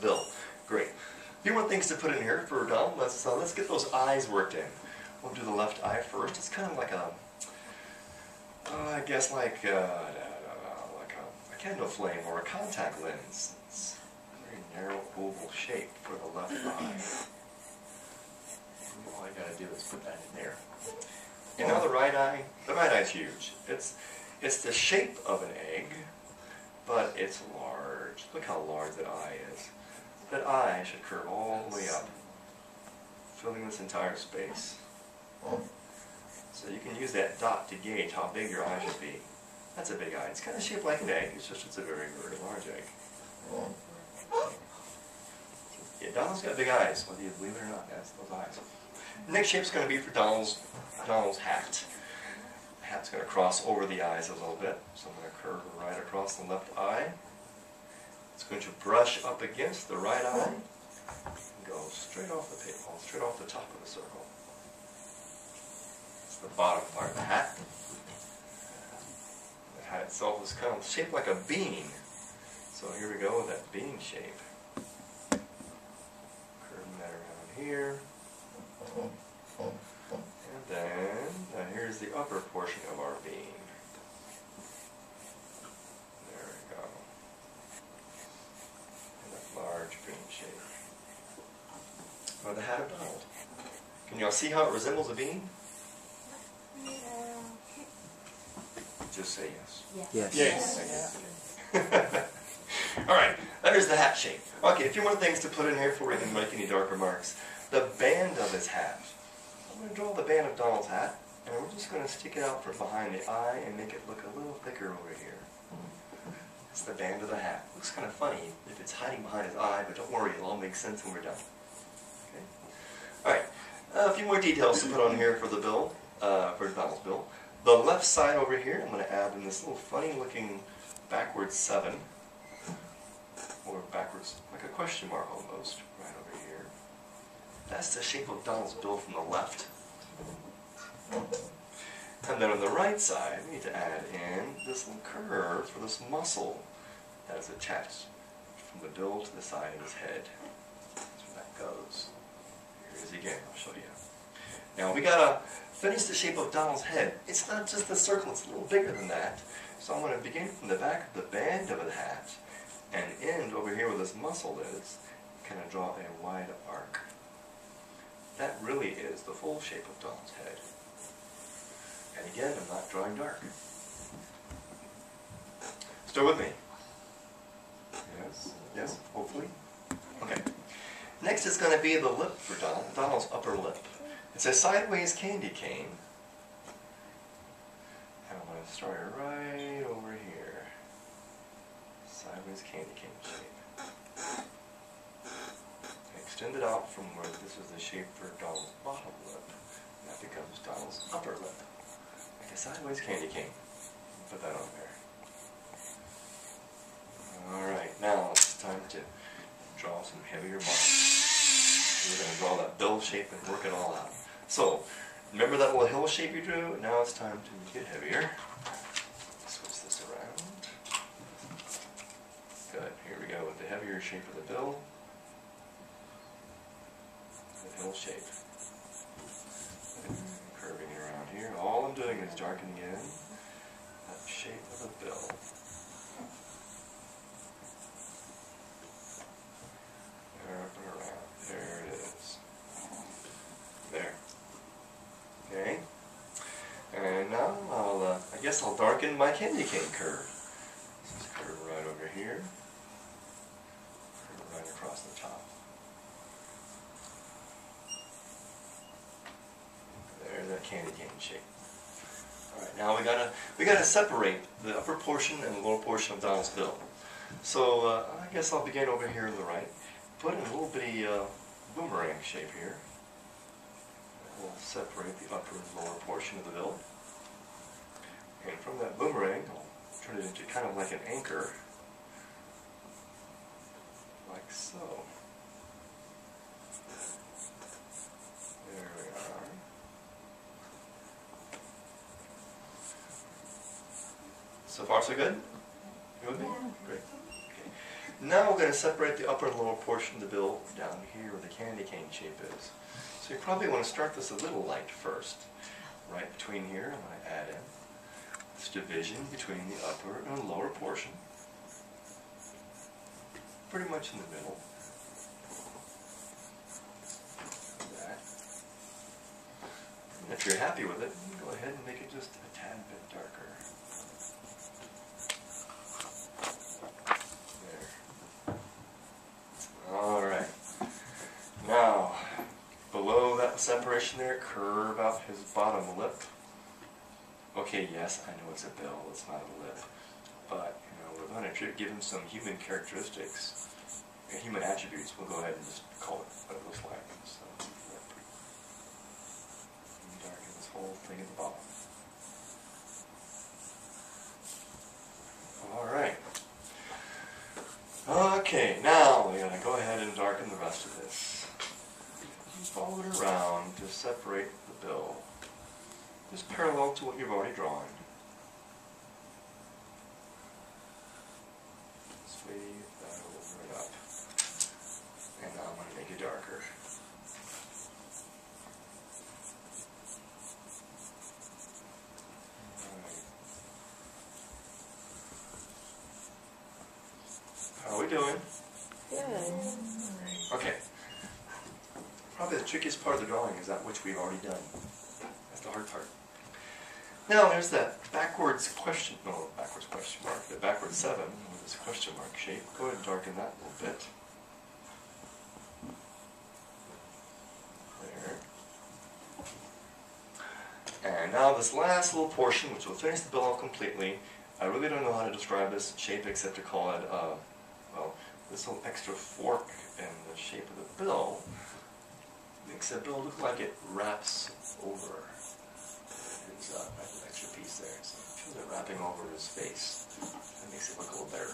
bill. Great. A few more things to put in here for Donald. Let's get those eyes worked in. We'll do the left eye first. It's kind of like a, I guess like a candle flame or a contact lens. It's a very narrow oval shape for the left eye. All you gotta do is put that in there. And now the right eye is huge. It's the shape of an egg, but it's large. Look how large that eye is. That eye should curve all the way up, filling this entire space. So you can use that dot to gauge how big your eye should be. That's a big eye. It's kind of shaped like an egg, it's just it's a very, very large egg. Yeah, Donald's got big eyes, whether you believe it or not. That's those eyes. The next shape's going to be for Donald's hat. The hat's going to cross over the eyes a little bit, so I'm going to curve it right across the left eye. It's going to brush up against the right eye and go straight off the paper, straight off the top of the circle. It's the bottom part of the hat. The hat itself is kind of shaped like a bean. So here we go with that bean shape. Curving that around here. And then, here's the upper portion of our bean. There we go. And that large bean shape. Or the hat of Donald. Can y'all see how it resembles a bean? Just say yes. Yes. Yes. Alright, there's the hat shape. Okay, a few more things to put in here before we can make any darker marks. The band of his hat. I'm going to draw the band of Donald's hat, and we're just going to stick it out from behind the eye and make it look a little thicker over here. It's the band of the hat. Looks kind of funny if it's hiding behind his eye, but don't worry, it'll all make sense when we're done. Okay? Alright, a few more details to put on here for the bill, for Donald's bill. The left side over here, I'm going to add in this little funny looking backwards 7, or backwards, like a question mark almost, right over here. That's the shape of Donald's bill from the left. And then on the right side, we need to add in this little curve for this muscle that is attached from the bill to the side of his head. That's where that goes. Here it is again, I'll show you. Now we gotta finish the shape of Donald's head. It's not just a circle, it's a little bigger than that. So I'm going to begin from the back of the band of the hat and end over here where this muscle is, kind of draw a wide arc. That really is the full shape of Donald's head. And again, I'm not drawing dark. Still with me? Yes? Yes? Hopefully? Okay. Next is going to be the lip for Donald, Donald's upper lip. It's a sideways candy cane. And I'm going to start it right over here. Sideways candy cane shape. Extend it out from where this is the shape for Donald's bottom lip. And that becomes Donald's upper lip. Like a sideways candy cane. Put that on there. Alright, now it's time to draw some heavier marks. We're going to draw that bill shape and work it all out. So, remember that little hill shape you drew? Now it's time to get heavier. Switch this around. Good, here we go with the heavier shape of the bill. The hill shape. Curving it around here. All I'm doing is darkening in that shape of the bill. Up and around. There it is. There. Okay. And now I guess I'll darken my candy cane curve. Just curve right over here. Curve right across the top. There's that candy cane shape. Alright, now we gotta separate the upper portion and the lower portion of Donald's bill. So I guess I'll begin over here on the right. Put in a little bitty boomerang shape here. We'll separate the upper and lower portion of the bill. And from that boomerang, I'll turn it into kind of like an anchor. Like so. There we are. So far so good? You with me? Great. Okay. Now we're going to separate the upper and lower portion of the bill down here where the candy cane shape is. So you probably want to start this a little light first. Right between here, I'm going to add in this division between the upper and lower portion. Pretty much in the middle. That. And if you're happy with it, you can go ahead and make it just a tad bit darker. There. Alright. Now, below that separation there, curve out his bottom lip. Okay, yes, I know it's a bill, it's not a lip. But, you know, we're going to give him some human characteristics, human attributes. We'll go ahead and just call it what it looks like. So, darken this whole thing at the bottom. Alright. Okay, now we're going to go ahead and darken the rest of this. Follow it around to separate the bill. Just parallel to what you've already drawn. Sweep that over and up. And now I'm going to make it darker. Alright. How are we doing? Good. Okay. Probably the trickiest part of the drawing is that which we've already done. That's the hard part. Now there's that backwards question mark, the backwards 7 with this question mark shape. Go ahead and darken that a little bit. There. And now this last little portion, which will finish the bill off completely. I really don't know how to describe this shape except to call it, well, this little extra fork in the shape of the bill makes the bill look like it wraps over his extra piece there. So it feels like wrapping over his face. That makes it look a little better.